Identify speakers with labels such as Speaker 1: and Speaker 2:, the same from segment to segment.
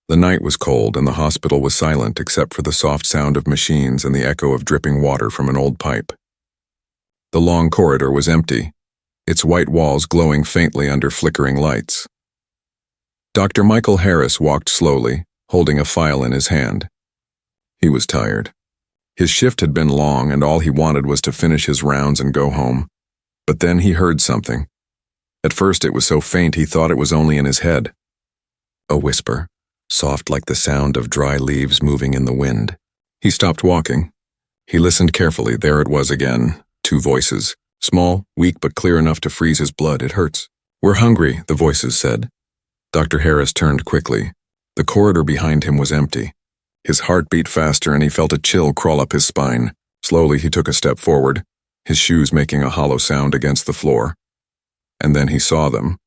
Speaker 1: The night was cold and the hospital was silent except for the soft sound of machines and the echo of dripping water from an old pipe. The long corridor was empty, its white walls glowing faintly under flickering lights. Dr. Michael Harris walked slowly, holding a file in his hand. He was tired. His shift had been long and all he wanted was to finish his rounds and go home. But then he heard something. At first it was so faint he thought it was only in his head. A whisper, soft like the sound of dry leaves moving in the wind. He stopped walking. He listened carefully. There it was again, two voices. Small, weak, but clear enough to freeze his blood. It hurts. We're hungry, the voices said. Dr. Harris turned quickly. The corridor behind him was empty. His heart beat faster and he felt a chill crawl up his spine. Slowly he took a step forward, his shoes making a hollow sound against the floor. And then he saw them.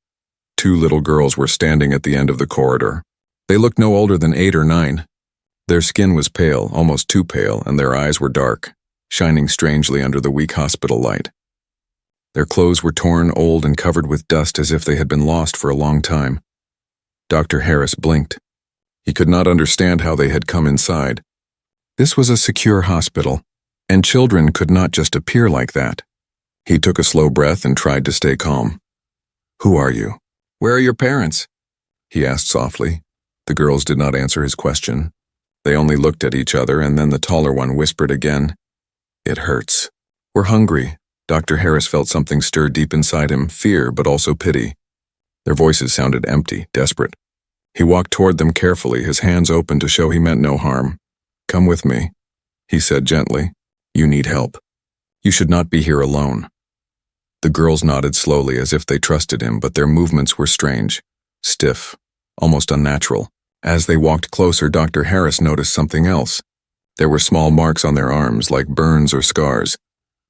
Speaker 1: Two little girls were standing at the end of the corridor. They looked no older than 8 or 9. Their skin was pale, almost too pale, and their eyes were dark, shining strangely under the weak hospital light. Their clothes were torn, old, and covered with dust as if they had been lost for a long time. Dr. Harris blinked. He could not understand how they had come inside. This was a secure hospital, and children could not just appear like that. He took a slow breath and tried to stay calm. Who are you? Where are your parents? He asked softly. The girls did not answer his question. They only looked at each other, and then the taller one whispered again. It hurts. We're hungry. Dr. Harris felt something stir deep inside him, fear but also pity. Their voices sounded empty, desperate. He walked toward them carefully, his hands open to show he meant no harm. Come with me, he said gently. You need help. You should not be here alone. The girls nodded slowly as if they trusted him, but their movements were strange, stiff, almost unnatural. As they walked closer, Dr. Harris noticed something else. There were small marks on their arms, like burns or scars,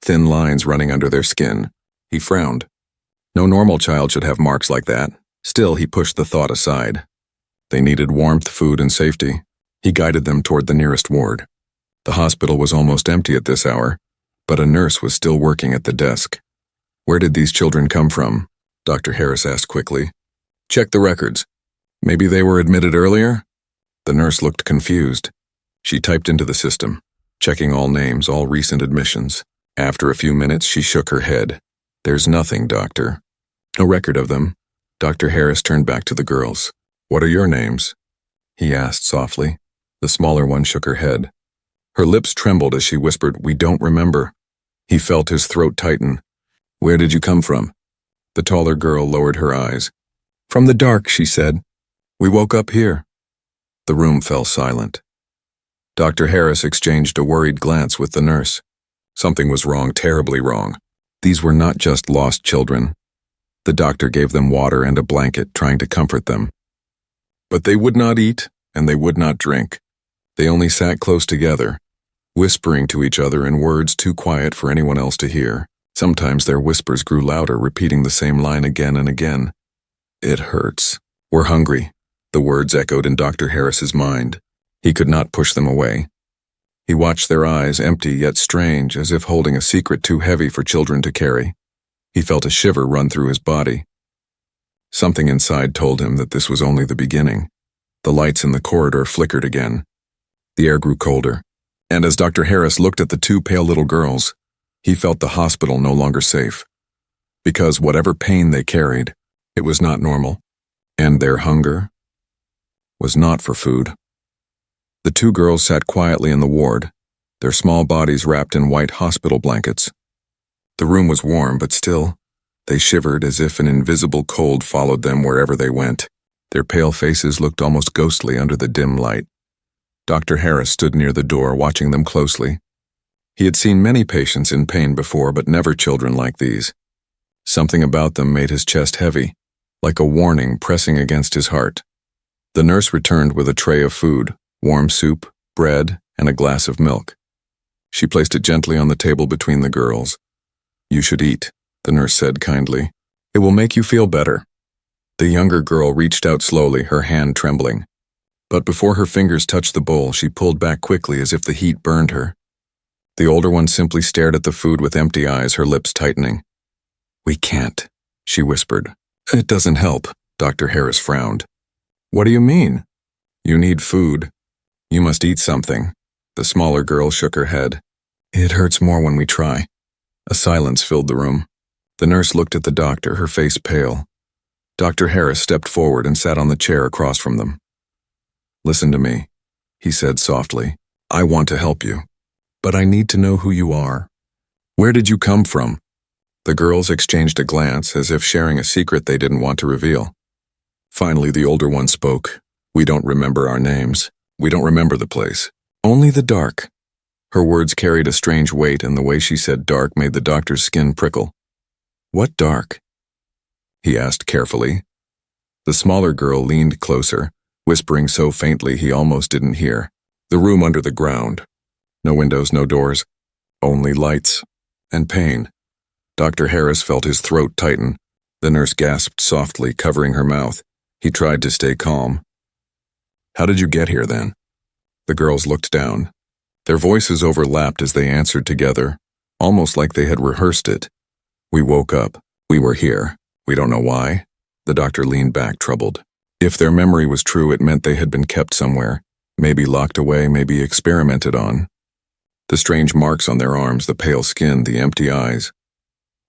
Speaker 1: thin lines running under their skin. He frowned. No normal child should have marks like that. Still, he pushed the thought aside. They needed warmth, food, and safety. He guided them toward the nearest ward. The hospital was almost empty at this hour, but a nurse was still working at the desk. Where did these children come from? Dr. Harris asked quickly. Check the records. Maybe they were admitted earlier? The nurse looked confused. She typed into the system, checking all names, all recent admissions. After a few minutes, she shook her head. There's nothing, doctor. No record of them. Dr. Harris turned back to the girls. What are your names? He asked softly. The smaller one shook her head. Her lips trembled as she whispered, We don't remember. He felt his throat tighten. Where did you come from? The taller girl lowered her eyes. From the dark, she said. We woke up here. The room fell silent. Dr. Harris exchanged a worried glance with the nurse. Something was wrong, terribly wrong. These were not just lost children. The doctor gave them water and a blanket, trying to comfort them. But they would not eat, and they would not drink. They only sat close together, whispering to each other in words too quiet for anyone else to hear. Sometimes their whispers grew louder, repeating the same line again and again. It hurts. We're hungry. The words echoed in Dr. Harris's mind. He could not push them away. He watched their eyes, empty yet strange, as if holding a secret too heavy for children to carry. He felt a shiver run through his body. Something inside told him that this was only the beginning. The lights in the corridor flickered again. The air grew colder, and as Dr. Harris looked at the two pale little girls, he felt the hospital no longer safe. Because whatever pain they carried, it was not normal, and their hunger was not for food. The two girls sat quietly in the ward, their small bodies wrapped in white hospital blankets. The room was warm, but still, they shivered as if an invisible cold followed them wherever they went. Their pale faces looked almost ghostly under the dim light. Dr. Harris stood near the door, watching them closely. He had seen many patients in pain before, but never children like these. Something about them made his chest heavy, like a warning pressing against his heart. The nurse returned with a tray of food, warm soup, bread, and a glass of milk. She placed it gently on the table between the girls. You should eat, the nurse said kindly. It will make you feel better. The younger girl reached out slowly, her hand trembling. But before her fingers touched the bowl, she pulled back quickly as if the heat burned her. The older one simply stared at the food with empty eyes, her lips tightening. We can't, she whispered. It doesn't help, Dr. Harris frowned. What do you mean? You need food. You must eat something. The smaller girl shook her head. It hurts more when we try. A silence filled the room. The nurse looked at the doctor, her face pale. Dr. Harris stepped forward and sat on the chair across from them. Listen to me, he said softly. I want to help you, but I need to know who you are. Where did you come from? The girls exchanged a glance as if sharing a secret they didn't want to reveal. Finally, the older one spoke. We don't remember our names. We don't remember the place. Only the dark. Her words carried a strange weight, and the way she said dark made the doctor's skin prickle. What dark? He asked carefully. The smaller girl leaned closer, whispering so faintly he almost didn't hear. The room under the ground. No windows, no doors. Only lights. And pain. Dr. Harris felt his throat tighten. The nurse gasped softly, covering her mouth. He tried to stay calm. How did you get here, then? The girls looked down. Their voices overlapped as they answered together, almost like they had rehearsed it. We woke up. We were here. We don't know why. The doctor leaned back, troubled. If their memory was true, it meant they had been kept somewhere, maybe locked away, maybe experimented on. The strange marks on their arms, the pale skin, the empty eyes.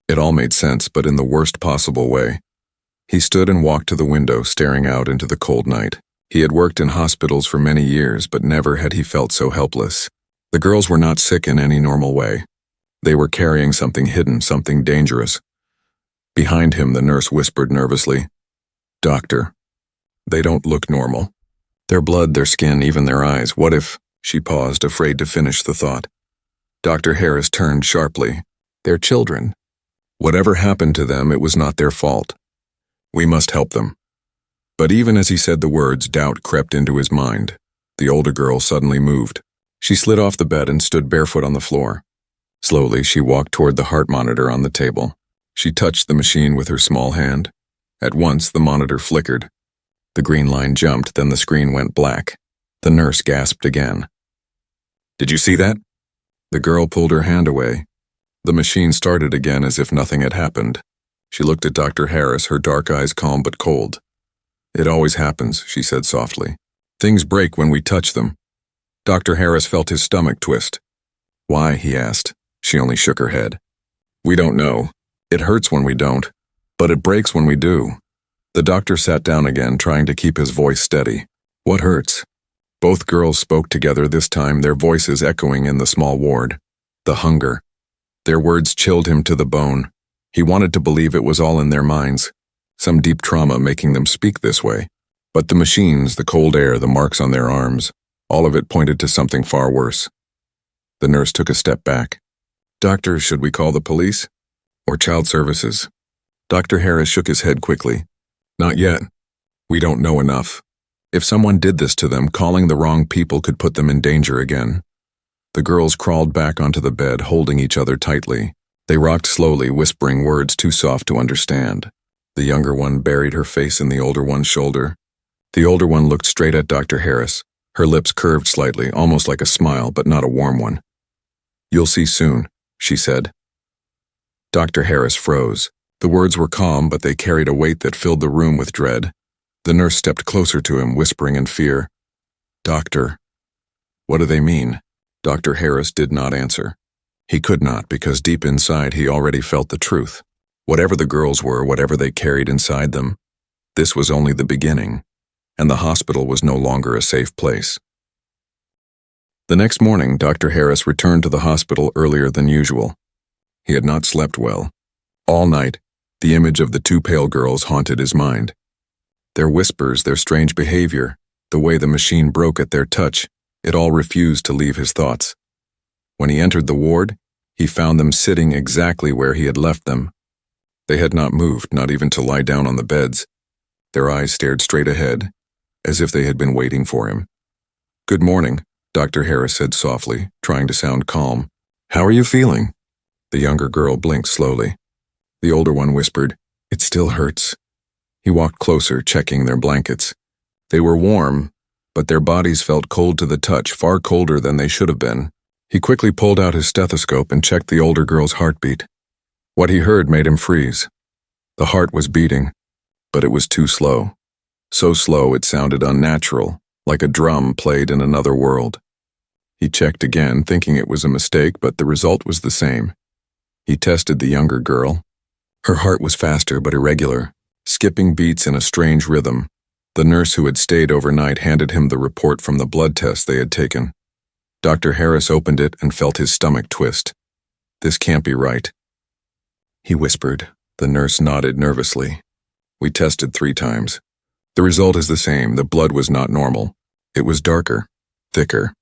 Speaker 1: It all made sense, but in the worst possible way. He stood and walked to the window, staring out into the cold night. He had worked in hospitals for many years, but never had he felt so helpless. The girls were not sick in any normal way. They were carrying something hidden, something dangerous. Behind him, the nurse whispered nervously, Doctor, they don't look normal. Their blood, their skin, even their eyes. What if... She paused, afraid to finish the thought. Dr. Harris turned sharply. They're children. Whatever happened to them, it was not their fault. We must help them. But even as he said the words, doubt crept into his mind. The older girl suddenly moved. She slid off the bed and stood barefoot on the floor. Slowly, she walked toward the heart monitor on the table. She touched the machine with her small hand. At once, the monitor flickered. The green line jumped, then the screen went black. The nurse gasped again. Did you see that? The girl pulled her hand away. The machine started again as if nothing had happened. She looked at Dr. Harris, her dark eyes calm but cold. It always happens, she said softly. Things break when we touch them. Dr. Harris felt his stomach twist. Why? He asked. She only shook her head. We don't know. It hurts when we don't, but it breaks when we do. The doctor sat down again, trying to keep his voice steady. What hurts? Both girls spoke together this time, their voices echoing in the small ward. The hunger. Their words chilled him to the bone. He wanted to believe it was all in their minds, some deep trauma making them speak this way. But the machines, the cold air, the marks on their arms, all of it pointed to something far worse. The nurse took a step back. Doctor, should we call the police? Or child services? Dr. Harris shook his head quickly. Not yet. We don't know enough. If someone did this to them, calling the wrong people could put them in danger again. The girls crawled back onto the bed, holding each other tightly. They rocked slowly, whispering words too soft to understand. The younger one buried her face in the older one's shoulder. The older one looked straight at Dr. Harris. Her lips curved slightly, almost like a smile, but not a warm one. You'll see soon, she said. Dr. Harris froze. The words were calm, but they carried a weight that filled the room with dread. The nurse stepped closer to him, whispering in fear. Doctor. What do they mean? Dr. Harris did not answer. He could not, because deep inside he already felt the truth. Whatever the girls were, whatever they carried inside them, this was only the beginning, and the hospital was no longer a safe place. The next morning, Dr. Harris returned to the hospital earlier than usual. He had not slept well. All night, the image of the two pale girls haunted his mind. Their whispers, their strange behavior, the way the machine broke at their touch, it all refused to leave his thoughts. When he entered the ward, he found them sitting exactly where he had left them. They had not moved, not even to lie down on the beds. Their eyes stared straight ahead, as if they had been waiting for him. Good morning, Dr. Harris said softly, trying to sound calm. How are you feeling? The younger girl blinked slowly. The older one whispered, It still hurts. He walked closer, checking their blankets. They were warm, but their bodies felt cold to the touch, far colder than they should have been. He quickly pulled out his stethoscope and checked the older girl's heartbeat. What he heard made him freeze. The heart was beating, but it was too slow. So slow it sounded unnatural, like a drum played in another world. He checked again, thinking it was a mistake, but the result was the same. He tested the younger girl. Her heart was faster but irregular, skipping beats in a strange rhythm. The nurse who had stayed overnight handed him the report from the blood test they had taken. Dr. Harris opened it and felt his stomach twist. "This can't be right," he whispered. The nurse nodded nervously. "We tested 3 times. The result is the same. The blood was not normal. It was darker, thicker,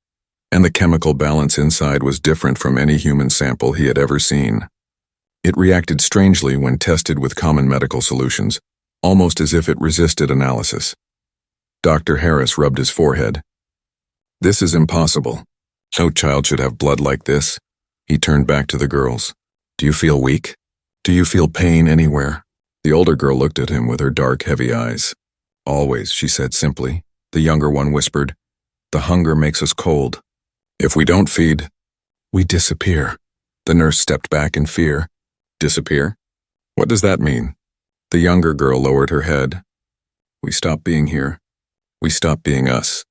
Speaker 1: and the chemical balance inside was different from any human sample he had ever seen. It reacted strangely when tested with common medical solutions, almost as if it resisted analysis." Dr. Harris rubbed his forehead. "This is impossible. No child should have blood like this." He turned back to the girls. "Do you feel weak? Do you feel pain anywhere?" The older girl looked at him with her dark, heavy eyes. "Always," she said simply. The younger one whispered, "The hunger makes us cold. If we don't feed, we disappear." The nurse stepped back in fear. "Disappear? What does that mean?" The younger girl lowered her head. "We stop being here. We stop being us."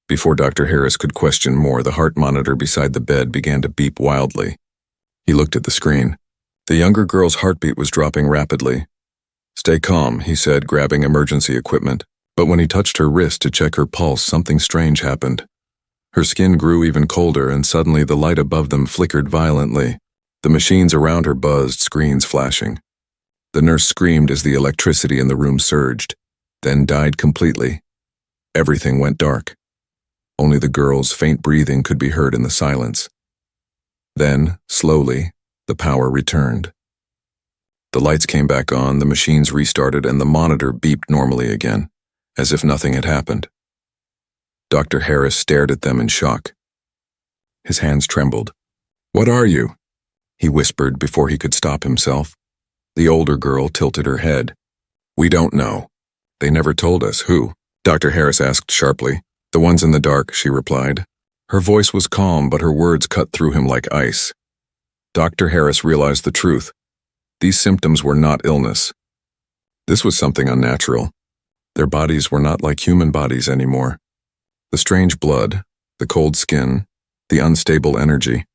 Speaker 1: Before Dr. Harris could question more, the heart monitor beside the bed began to beep wildly. He looked at the screen. The younger girl's heartbeat was dropping rapidly. "Stay calm," he said, grabbing emergency equipment. But when he touched her wrist to check her pulse, something strange happened. Her skin grew even colder, and suddenly the light above them flickered violently. The machines around her buzzed, screens flashing. The nurse screamed as the electricity in the room surged, then died completely. Everything went dark. Only the girl's faint breathing could be heard in the silence. Then, slowly, the power returned. The lights came back on, the machines restarted, and the monitor beeped normally again, as if nothing had happened. Dr. Harris stared at them in shock. His hands trembled. "What are you?" he whispered before he could stop himself. The older girl tilted her head. "We don't know. They never told us. Who?" Dr. Harris asked sharply. "The ones in the dark," she replied. Her voice was calm, but her words cut through him like ice. Dr. Harris realized the truth. These symptoms were not illness. This was something unnatural. Their bodies were not like human bodies anymore. The strange blood, the cold skin, the unstable energy,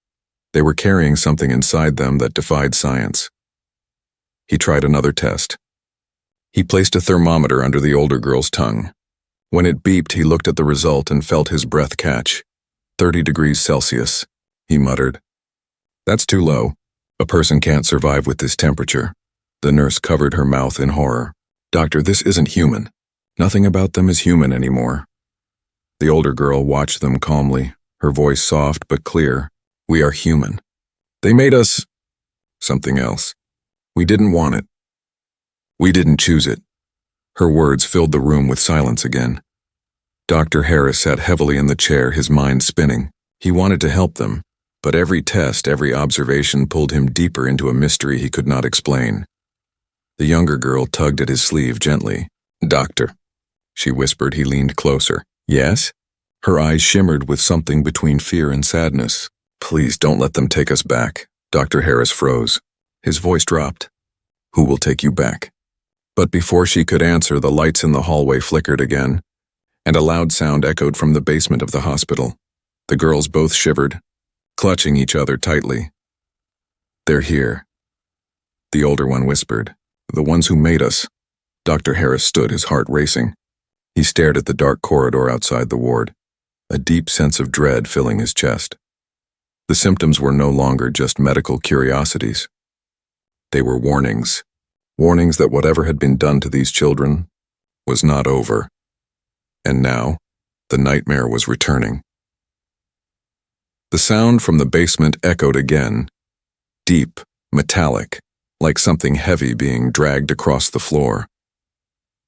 Speaker 1: they were carrying something inside them that defied science. He tried another test. He placed a thermometer under the older girl's tongue. When it beeped, he looked at the result and felt his breath catch. 30 degrees Celsius, he muttered. "That's too low. A person can't survive with this temperature." The nurse covered her mouth in horror. "Doctor, this isn't human. Nothing about them is human anymore." The older girl watched them calmly, her voice soft but clear. "We are human. They made us something else. We didn't want it. We didn't choose it." Her words filled the room with silence again. Dr. Harris sat heavily in the chair, his mind spinning. He wanted to help them, but every test, every observation pulled him deeper into a mystery he could not explain. The younger girl tugged at his sleeve gently. "Doctor," she whispered. He leaned closer. "Yes?" Her eyes shimmered with something between fear and sadness. "Please don't let them take us back." Dr. Harris froze. His voice dropped. "Who will take you back?" But before she could answer, the lights in the hallway flickered again, and a loud sound echoed from the basement of the hospital. The girls both shivered, clutching each other tightly. "They're here," the older one whispered. "The ones who made us." Dr. Harris stood, his heart racing. He stared at the dark corridor outside the ward, a deep sense of dread filling his chest. The symptoms were no longer just medical curiosities. They were warnings. Warnings that whatever had been done to these children was not over. And now, the nightmare was returning. The sound from the basement echoed again, deep, metallic, like something heavy being dragged across the floor.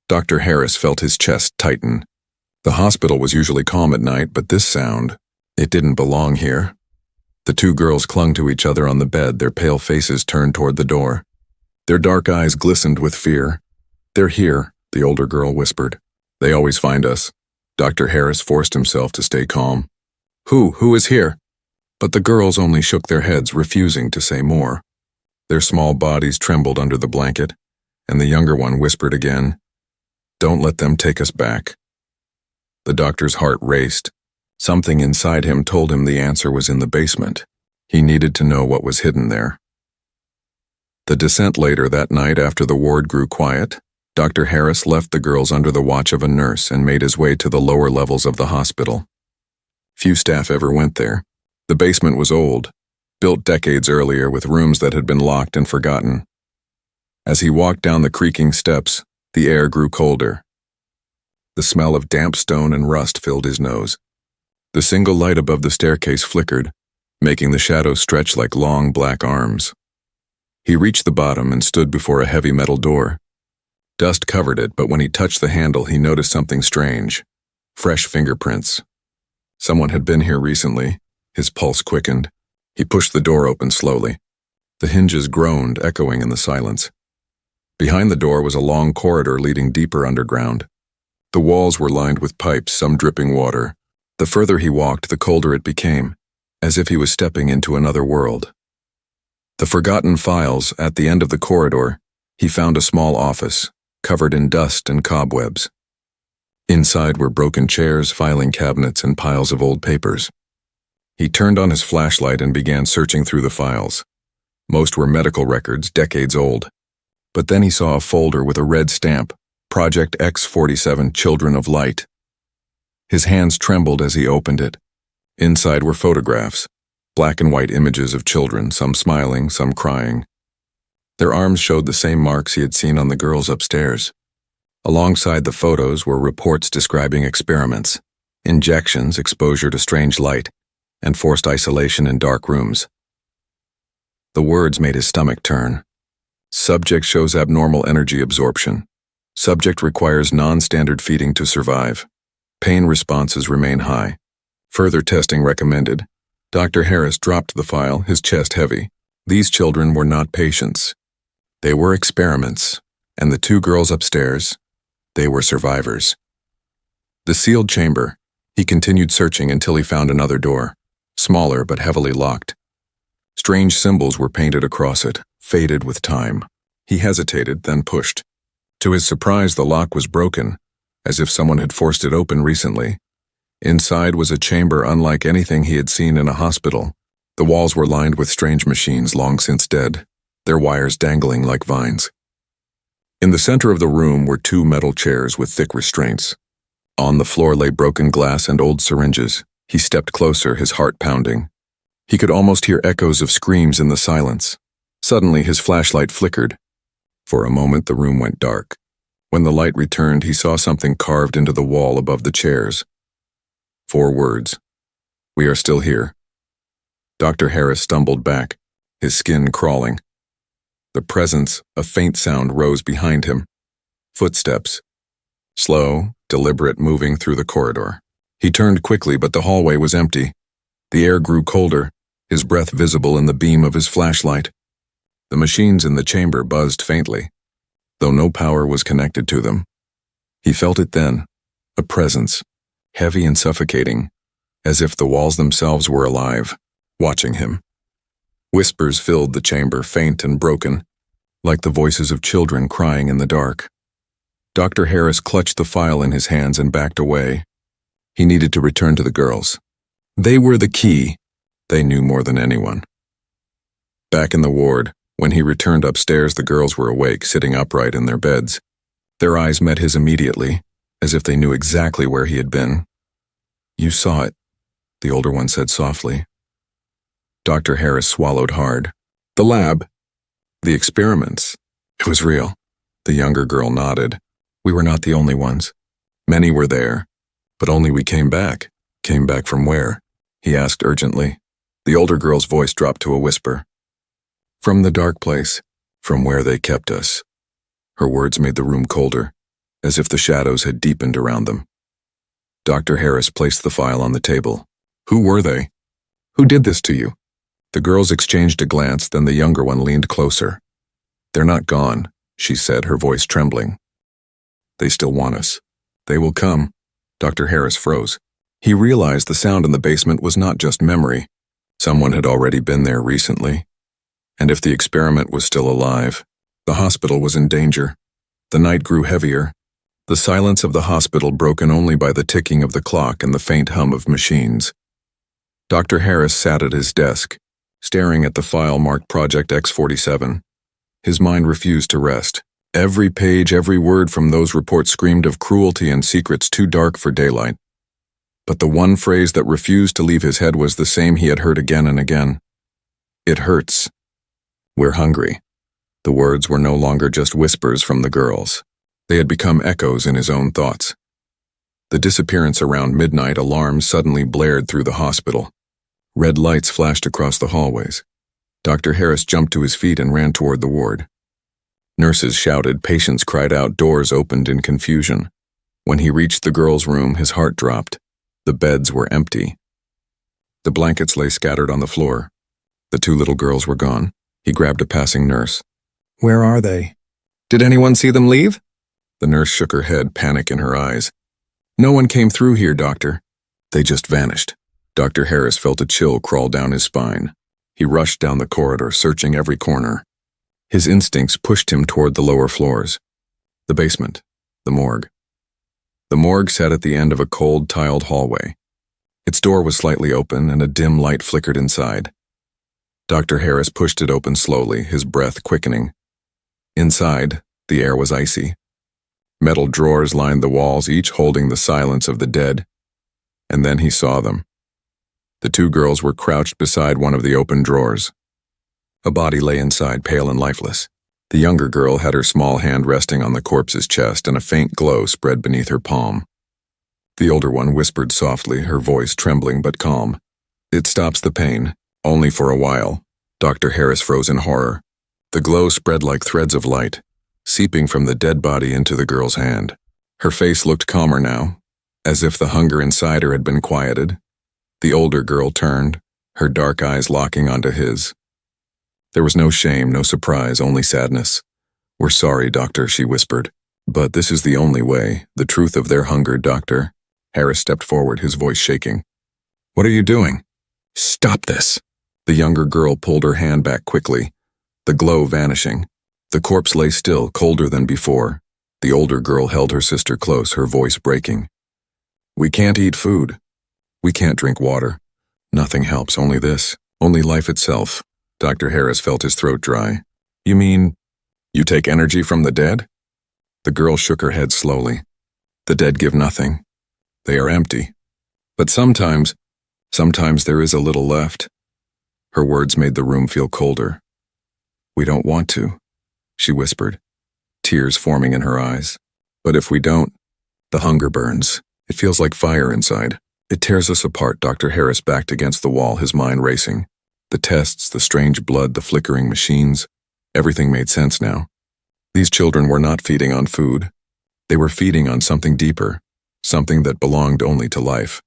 Speaker 1: Dr. Harris felt his chest tighten. The hospital was usually calm at night, but this sound, it didn't belong here. The two girls clung to each other on the bed, their pale faces turned toward the door. Their dark eyes glistened with fear. "They're here," the older girl whispered. "They always find us." Dr. Harris forced himself to stay calm. Who is here?" But the girls only shook their heads, refusing to say more. Their small bodies trembled under the blanket, and the younger one whispered again, "Don't let them take us back." The doctor's heart raced. Something inside him told him the answer was in the basement. He needed to know what was hidden there. The descent later that night, after the ward grew quiet, Dr. Harris left the girls under the watch of a nurse and made his way to the lower levels of the hospital. Few staff ever went there. The basement was old, built decades earlier with rooms that had been locked and forgotten. As he walked down the creaking steps, the air grew colder. The smell of damp stone and rust filled his nose. The single light above the staircase flickered, making the shadows stretch like long black arms. He reached the bottom and stood before a heavy metal door. Dust covered it, but when he touched the handle, he noticed something strange. Fresh fingerprints. Someone had been here recently. His pulse quickened. He pushed the door open slowly. The hinges groaned, echoing in the silence. Behind the door was a long corridor leading deeper underground. The walls were lined with pipes, some dripping water. The further he walked, the colder it became, as if he was stepping into another world. The forgotten files at the end of the corridor, he found a small office, covered in dust and cobwebs. Inside were broken chairs, filing cabinets, and piles of old papers. He turned on his flashlight and began searching through the files. Most were medical records, decades old. But then he saw a folder with a red stamp, Project X-47 Children of Light. His hands trembled as he opened it. Inside were photographs, black and white images of children, some smiling, some crying. Their arms showed the same marks he had seen on the girls upstairs. Alongside the photos were reports describing experiments, injections, exposure to strange light, and forced isolation in dark rooms. The words made his stomach turn. Subject shows abnormal energy absorption. Subject requires non-standard feeding to survive. Pain responses remain high. Further testing recommended. Dr. Harris dropped the file, his chest heavy. These children were not patients. They were experiments, and the two girls upstairs, they were survivors. The sealed chamber. He continued searching until he found another door, smaller but heavily locked. Strange symbols were painted across it, faded with time. He hesitated, then pushed. To his surprise, the lock was broken, as if someone had forced it open recently. Inside was a chamber unlike anything he had seen in a hospital. The walls were lined with strange machines long since dead, their wires dangling like vines. In the center of the room were two metal chairs with thick restraints. On the floor lay broken glass and old syringes. He stepped closer, his heart pounding. He could almost hear echoes of screams in the silence. Suddenly, his flashlight flickered. For a moment, the room went dark. When the light returned, he saw something carved into the wall above the chairs. 4 words. "We are still here." Dr. Harris stumbled back, his skin crawling. The presence, a faint sound rose behind him. Footsteps. Slow, deliberate moving through the corridor. He turned quickly, but the hallway was empty. The air grew colder, his breath visible in the beam of his flashlight. The machines in the chamber buzzed faintly, though no power was connected to them. He felt it then, a presence, heavy and suffocating, as if the walls themselves were alive, watching him. Whispers filled the chamber, faint and broken, like the voices of children crying in the dark. Dr. Harris clutched the file in his hands and backed away. He needed to return to the girls. They were the key. They knew more than anyone. Back in the ward, when he returned upstairs, the girls were awake, sitting upright in their beds. Their eyes met his immediately, as if they knew exactly where he had been. "You saw it," the older one said softly. Dr. Harris swallowed hard. "The lab. The experiments. It was real." The younger girl nodded. "We were not the only ones. Many were there, but only we came back." "Came back from where?" he asked urgently. The older girl's voice dropped to a whisper. "From the dark place, from where they kept us." Her words made the room colder, as if the shadows had deepened around them. Dr. Harris placed the file on the table. "Who were they? Who did this to you?" The girls exchanged a glance, then the younger one leaned closer. "They're not gone," she said, her voice trembling. "They still want us. They will come." Dr. Harris froze. He realized the sound in the basement was not just memory. Someone had already been there recently. And if the experiment was still alive, the hospital was in danger. The night grew heavier. The silence of the hospital broken only by the ticking of the clock and the faint hum of machines. Dr. Harris sat at his desk, staring at the file marked Project X47. His mind refused to rest. Every page, every word from those reports screamed of cruelty and secrets too dark for daylight. But the one phrase that refused to leave his head was the same he had heard again and again. It hurts. We're hungry. The words were no longer just whispers from the girls. They had become echoes in his own thoughts. The disappearance around midnight, alarms suddenly blared through the hospital. Red lights flashed across the hallways. Dr. Harris jumped to his feet and ran toward the ward. Nurses shouted, patients cried out, doors opened in confusion. When he reached the girls' room, his heart dropped. The beds were empty. The blankets lay scattered on the floor. The two little girls were gone. He grabbed a passing nurse.
Speaker 2: Where are they? Did anyone see them leave?
Speaker 1: The nurse shook her head, panic in her eyes. No one came through here, doctor. They just vanished. Dr. Harris felt a chill crawl down his spine. He rushed down the corridor, searching every corner. His instincts pushed him toward the lower floors. The basement. The morgue. The morgue sat at the end of a cold, tiled hallway. Its door was slightly open, and a dim light flickered inside. Dr. Harris pushed it open slowly, his breath quickening. Inside, the air was icy. Metal drawers lined the walls, each holding the silence of the dead. And then he saw them. The two girls were crouched beside one of the open drawers. A body lay inside, pale and lifeless. The younger girl had her small hand resting on the corpse's chest, and a faint glow spread beneath her palm. The older one whispered softly, her voice trembling but calm. It stops the pain, only for a while. Dr. Harris froze in horror. The glow spread like threads of light, seeping from the dead body into the girl's hand. Her face looked calmer now, as if the hunger inside her had been quieted. The older girl turned, her dark eyes locking onto his. There was no shame, no surprise, only sadness. We're sorry, doctor, she whispered. But this is the only way, the truth of their hunger, doctor. Harris stepped forward, his voice shaking. What are you doing? Stop this. The younger girl pulled her hand back quickly, the glow vanishing. The corpse lay still, colder than before. The older girl held her sister close, her voice breaking. We can't eat food. We can't drink water. Nothing helps, only this, only life itself. Dr. Harris felt his throat dry. You mean, you take energy from the dead? The girl shook her head slowly. The dead give nothing. They are empty. But sometimes there is a little left. Her words made the room feel colder. We don't want to, she whispered, tears forming in her eyes. But if we don't, the hunger burns. It feels like fire inside. It tears us apart. Dr. Harris backed against the wall, his mind racing. The tests, the strange blood, the flickering machines. Everything made sense now. These children were not feeding on food. They were feeding on something deeper, something that belonged only to life.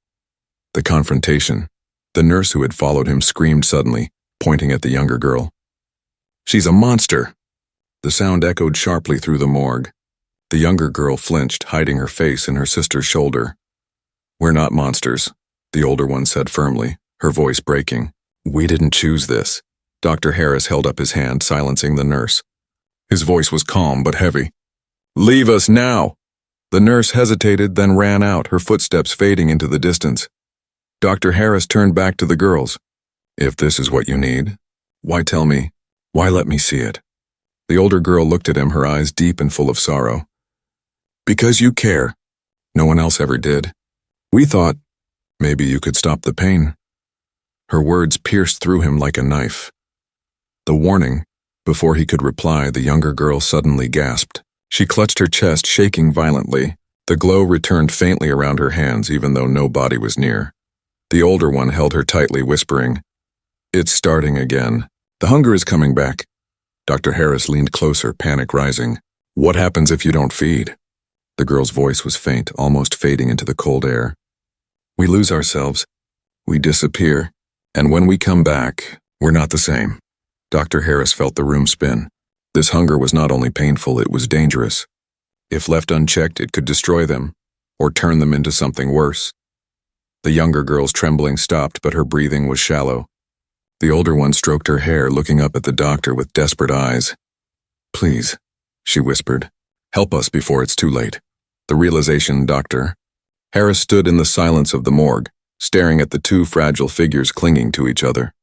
Speaker 1: The confrontation. The nurse who had followed him screamed suddenly, pointing at the younger girl. She's a monster! The sound echoed sharply through the morgue. The younger girl flinched, hiding her face in her sister's shoulder. We're not monsters, the older one said firmly, her voice breaking. We didn't choose this. Dr. Harris held up his hand, silencing the nurse. His voice was calm but heavy. Leave us now! The nurse hesitated, then ran out, her footsteps fading into the distance. Dr. Harris turned back to the girls. If this is what you need, why tell me? Why let me see it? The older girl looked at him, her eyes deep and full of sorrow. Because you care. No one else ever did. We thought maybe you could stop the pain. Her words pierced through him like a knife. The warning. Before he could reply, the younger girl suddenly gasped. She clutched her chest, shaking violently. The glow returned faintly around her hands, even though no body was near. The older one held her tightly, whispering, It's starting again. The hunger is coming back. Dr. Harris leaned closer, panic rising. What happens if you don't feed? The girl's voice was faint, almost fading into the cold air. We lose ourselves. We disappear. And when we come back, we're not the same. Dr. Harris felt the room spin. This hunger was not only painful, it was dangerous. If left unchecked, it could destroy them, or turn them into something worse. The younger girl's trembling stopped, but her breathing was shallow. The older one stroked her hair, looking up at the doctor with desperate eyes. Please, she whispered, help us before it's too late. The realization, Doctor. Harris stood in the silence of the morgue, staring at the two fragile figures clinging to each other.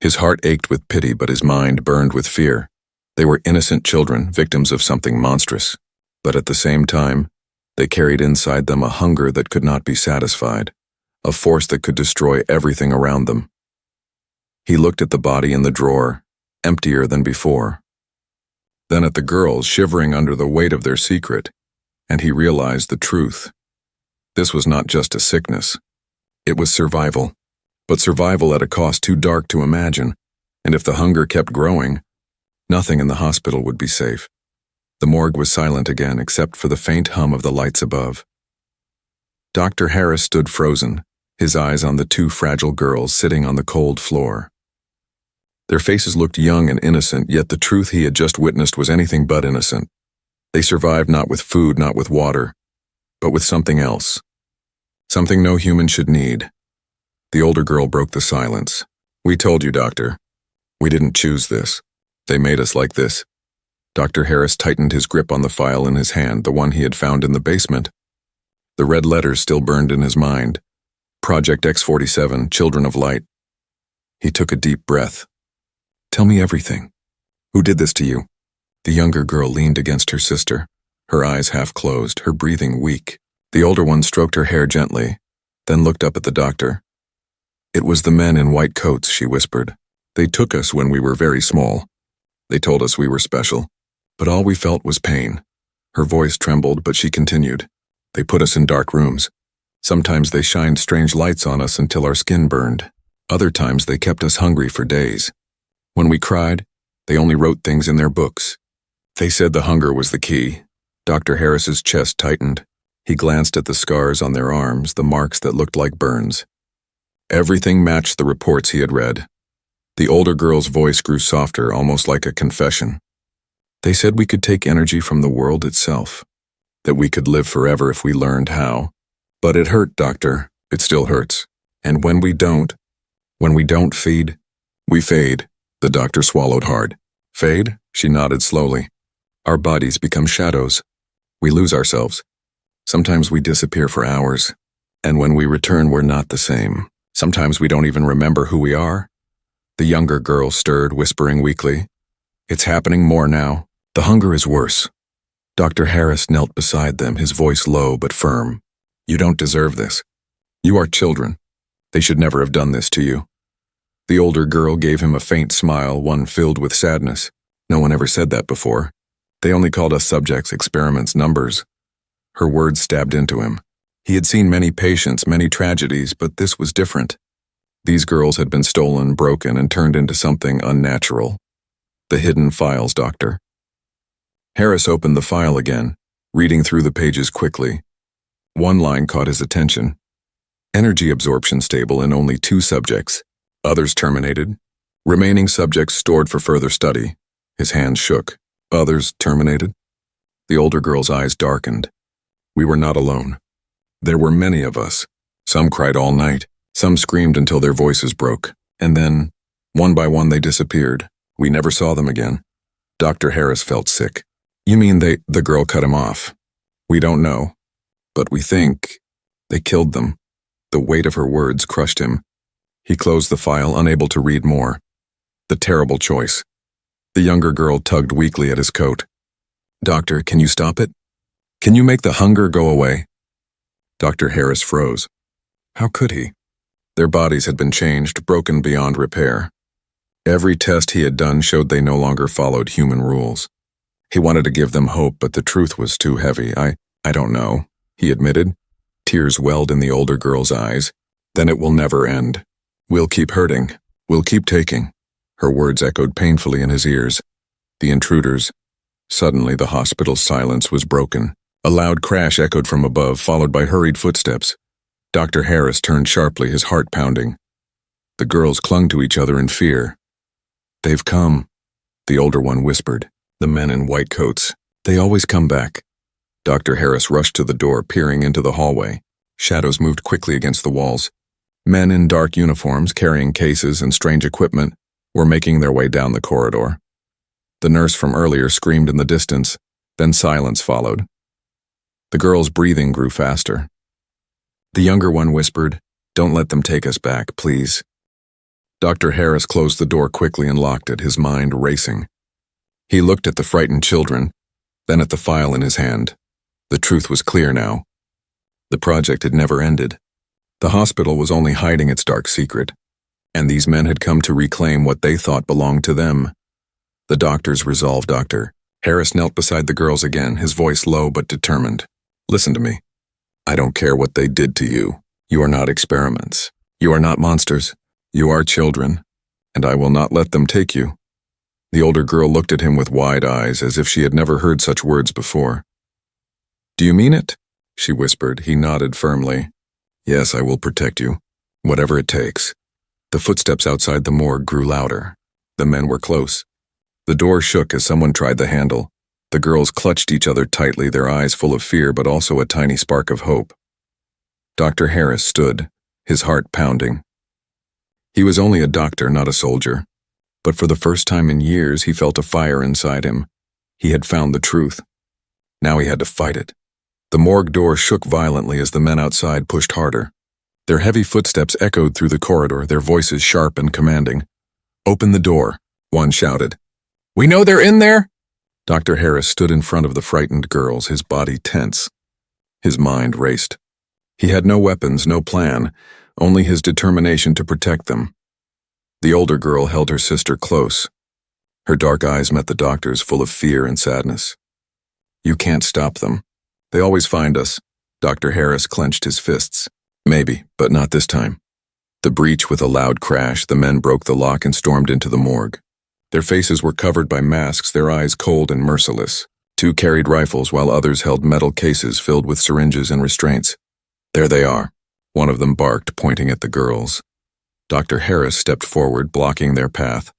Speaker 1: His heart ached with pity, but his mind burned with fear. They were innocent children, victims of something monstrous. But at the same time, they carried inside them a hunger that could not be satisfied, a force that could destroy everything around them. He looked at the body in the drawer, emptier than before. Then at the girls shivering under the weight of their secret, and he realized the truth. This was not just a sickness. It was survival, but survival at a cost too dark to imagine, and if the hunger kept growing, nothing in the hospital would be safe. The morgue was silent again except for the faint hum of the lights above. Dr. Harris stood frozen, his eyes on the two fragile girls sitting on the cold floor. Their faces looked young and innocent, yet the truth he had just witnessed was anything but innocent. They survived not with food, not with water, but with something else. Something no human should need. The older girl broke the silence. "We told you, Doctor. We didn't choose this. They made us like this." Dr. Harris tightened his grip on the file in his hand, the one he had found in the basement. The red letters still burned in his mind. Project X-47, Children of Light. He took a deep breath. "Tell me everything. Who did this to you?" The younger girl leaned against her sister, her eyes half closed, her breathing weak. The older one stroked her hair gently, then looked up at the doctor. "It was the men in white coats," she whispered. "They took us when we were very small. They told us we were special, but all we felt was pain." Her voice trembled, but she continued. "They put us in dark rooms. Sometimes they shined strange lights on us until our skin burned. Other times they kept us hungry for days. When we cried, they only wrote things in their books. They said the hunger was the key." Dr. Harris's chest tightened. He glanced at the scars on their arms, the marks that looked like burns. Everything matched the reports he had read. The older girl's voice grew softer, almost like a confession. "They said we could take energy from the world itself, that we could live forever if we learned how. But it hurt, Doctor. It still hurts. And when we don't feed, we fade." The doctor swallowed hard. "Fade?" She nodded slowly. "Our bodies become shadows. We lose ourselves. Sometimes we disappear for hours, and when we return we're not the same. Sometimes we don't even remember who we are." The younger girl stirred, whispering weakly. "It's happening more now. The hunger is worse." Dr. Harris knelt beside them, his voice low but firm. "You don't deserve this. You are children. They should never have done this to you." The older girl gave him a faint smile, one filled with sadness. "No one ever said that before. They only called us subjects, experiments, numbers." Her words stabbed into him. He had seen many patients, many tragedies, but this was different. These girls had been stolen, broken, and turned into something unnatural. The hidden files, Doctor. Harris opened the file again, reading through the pages quickly. One line caught his attention. Energy absorption stable in only 2 subjects. Others terminated. Remaining subjects stored for further study. His hands shook. Others terminated. The older girl's eyes darkened. We were not alone. There were many of us. Some cried all night. Some screamed until their voices broke. And then, one by one, they disappeared. We never saw them again. Dr. Harris felt sick. "You mean the girl cut him off?" "We don't know. But we think they killed them." The weight of her words crushed him. He closed the file, unable to read more. The terrible choice. The younger girl tugged weakly at his coat. "Doctor, can you stop it? Can you make the hunger go away?" Dr. Harris froze. How could he? Their bodies had been changed, broken beyond repair. Every test he had done showed they no longer followed human rules. He wanted to give them hope, but the truth was too heavy. I don't know, he admitted. Tears welled in the older girl's eyes. "Then it will never end. We'll keep hurting. We'll keep taking." Her words echoed painfully in his ears. The intruders. Suddenly the hospital's silence was broken. A loud crash echoed from above, followed by hurried footsteps. Dr. Harris turned sharply, his heart pounding. The girls clung to each other in fear. "They've come," the older one whispered. "The men in white coats. They always come back." Dr. Harris rushed to the door, peering into the hallway. Shadows moved quickly against the walls. Men in dark uniforms, carrying cases and strange equipment, were making their way down the corridor. The nurse from earlier screamed in the distance, then silence followed. The girl's breathing grew faster. The younger one whispered, "Don't let them take us back, please." Dr. Harris closed the door quickly and locked it, his mind racing. He looked at the frightened children, then at the file in his hand. The truth was clear now. The project had never ended. The hospital was only hiding its dark secret, and these men had come to reclaim what they thought belonged to them. The doctor's resolve. Dr. Harris knelt beside the girls again, his voice low but determined. "Listen to me. I don't care what they did to you. You are not experiments. You are not monsters. You are children, and I will not let them take you." The older girl looked at him with wide eyes, as if she had never heard such words before. "Do you mean it?" she whispered. He nodded firmly. "Yes, I will protect you, whatever it takes." The footsteps outside the morgue grew louder. The men were close. The door shook as someone tried the handle. The girls clutched each other tightly, their eyes full of fear but also a tiny spark of hope. Dr. Harris stood, his heart pounding. He was only a doctor, not a soldier. But for the first time in years, he felt a fire inside him. He had found the truth. Now he had to fight it. The morgue door shook violently as the men outside pushed harder. Their heavy footsteps echoed through the corridor, their voices sharp and commanding. "Open the door," one shouted. "We know they're in there!" Dr. Harris stood in front of the frightened girls, his body tense. His mind raced. He had no weapons, no plan, only his determination to protect them. The older girl held her sister close. Her dark eyes met the doctor's, full of fear and sadness. "You can't stop them. They always find us." Dr. Harris clenched his fists. "Maybe, but not this time." The breach with a loud crash, the men broke the lock and stormed into the morgue. Their faces were covered by masks, their eyes cold and merciless. Two carried rifles while others held metal cases filled with syringes and restraints. "There they are," one of them barked, pointing at the girls. Dr. Harris stepped forward, blocking their path.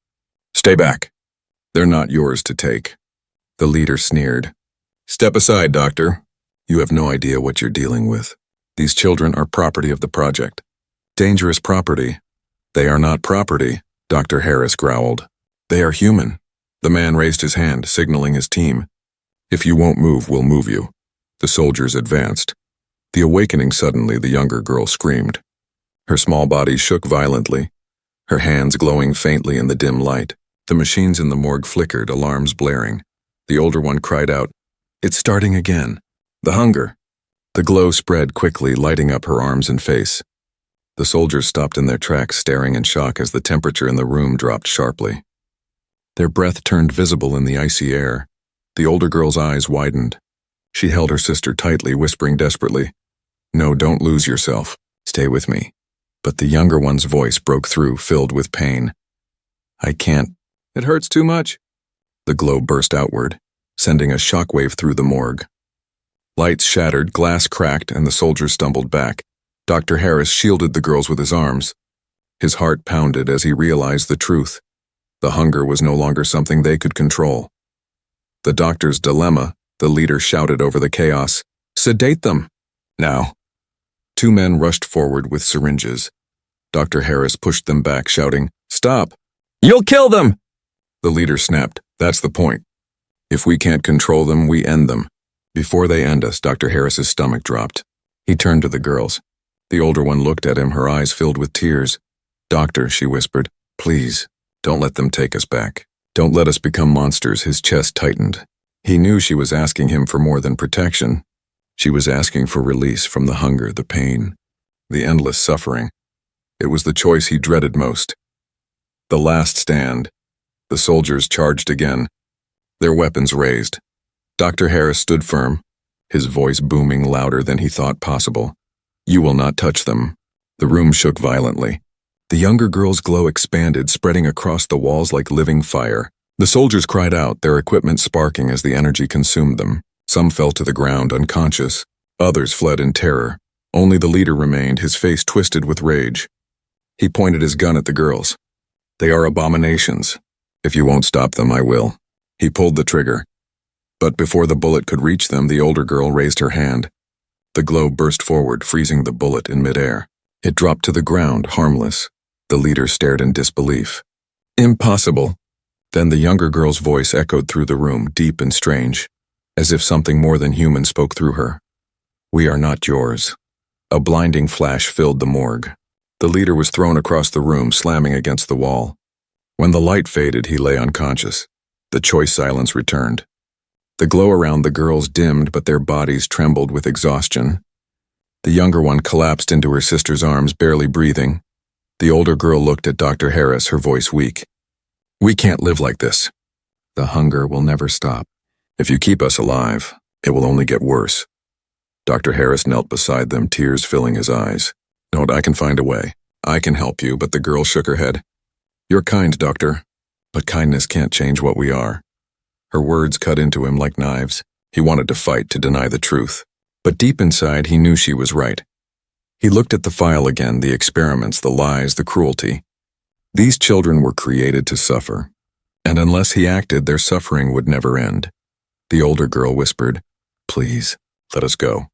Speaker 1: "Stay back. They're not yours to take." The leader sneered. "Step aside, Doctor. You have no idea what you're dealing with. These children are property of the project. Dangerous property." "They are not property," Dr. Harris growled. "They are human." The man raised his hand, signaling his team. "If you won't move, we'll move you." The soldiers advanced. The awakening suddenly, the younger girl screamed. Her small body shook violently, her hands glowing faintly in the dim light. The machines in the morgue flickered, alarms blaring. The older one cried out, "It's starting again. The hunger." The glow spread quickly, lighting up her arms and face. The soldiers stopped in their tracks, staring in shock as the temperature in the room dropped sharply. Their breath turned visible in the icy air. The older girl's eyes widened. She held her sister tightly, whispering desperately, "No, don't lose yourself. Stay with me." But the younger one's voice broke through, filled with pain. "I can't. It hurts too much." The glow burst outward, sending a shockwave through the morgue. Lights shattered, glass cracked, and the soldiers stumbled back. Dr. Harris shielded the girls with his arms. His heart pounded as he realized the truth. The hunger was no longer something they could control. The doctor's dilemma, the leader shouted over the chaos, "Sedate them!" Now. Two men rushed forward with syringes. Dr. Harris pushed them back, shouting, "Stop! You'll kill them!" The leader snapped, "That's the point. If we can't control them, we end them." Before they end us, Dr. Harris's stomach dropped. He turned to the girls. The older one looked at him, her eyes filled with tears. "Doctor," she whispered, "please, don't let them take us back. Don't let us become monsters." His chest tightened. He knew she was asking him for more than protection. She was asking for release from the hunger, the pain, the endless suffering. It was the choice he dreaded most. The last stand. The soldiers charged again, their weapons raised. Dr. Harris stood firm, his voice booming louder than he thought possible. "You will not touch them." The room shook violently. The younger girl's glow expanded, spreading across the walls like living fire. The soldiers cried out, their equipment sparking as the energy consumed them. Some fell to the ground unconscious. Others fled in terror. Only the leader remained, his face twisted with rage. He pointed his gun at the girls. "They are abominations. If you won't stop them, I will." He pulled the trigger. But before the bullet could reach them, the older girl raised her hand. The glow burst forward, freezing the bullet in midair. It dropped to the ground, harmless. The leader stared in disbelief. "Impossible." Then the younger girl's voice echoed through the room, deep and strange, as if something more than human spoke through her. We are not yours. A blinding flash filled the morgue. The leader was thrown across the room, slamming against the wall. When the light faded, he lay unconscious. The choice silence returned. The glow around the girls dimmed, but their bodies trembled with exhaustion. The younger one collapsed into her sister's arms, barely breathing. The older girl looked at Dr. Harris, her voice weak. We can't live like this. The hunger will never stop. If you keep us alive, it will only get worse. Dr. Harris knelt beside them, tears filling his eyes. No, I can find a way. I can help you, but the girl shook her head. You're kind, doctor, but kindness can't change what we are. Her words cut into him like knives. He wanted to fight, to deny the truth. But deep inside, he knew she was right. He looked at the file again, the experiments, the lies, the cruelty. These children were created to suffer, and unless he acted, their suffering would never end. The older girl whispered, Please, let us go.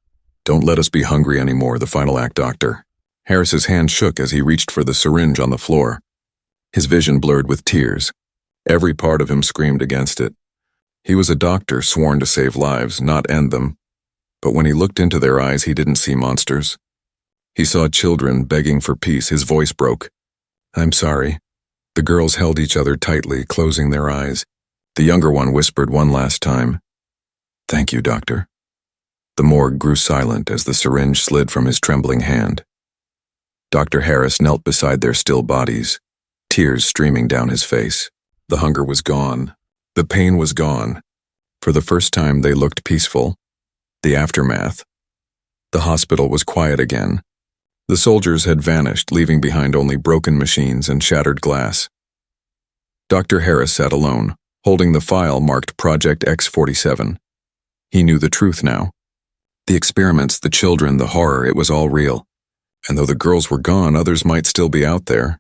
Speaker 1: Don't let us be hungry anymore, the final act, doctor. Harris's hand shook as he reached for the syringe on the floor. His vision blurred with tears. Every part of him screamed against it. He was a doctor sworn to save lives, not end them. But when he looked into their eyes, he didn't see monsters. He saw children begging for peace. His voice broke. I'm sorry. The girls held each other tightly, closing their eyes. The younger one whispered one last time, Thank you, doctor. The morgue grew silent as the syringe slid from his trembling hand. Dr. Harris knelt beside their still bodies, tears streaming down his face. The hunger was gone. The pain was gone. For the first time, they looked peaceful. The aftermath. The hospital was quiet again. The soldiers had vanished, leaving behind only broken machines and shattered glass. Dr. Harris sat alone, holding the file marked Project X-47. He knew the truth now. The experiments, the children, the horror, it was all real. And though the girls were gone, others might still be out there.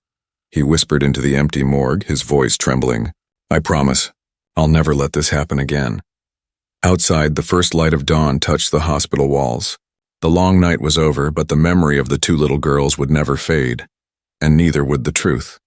Speaker 1: He whispered into the empty morgue, his voice trembling. I promise, I'll never let this happen again. Outside, the first light of dawn touched the hospital walls. The long night was over, but the memory of the two little girls would never fade, and neither would the truth.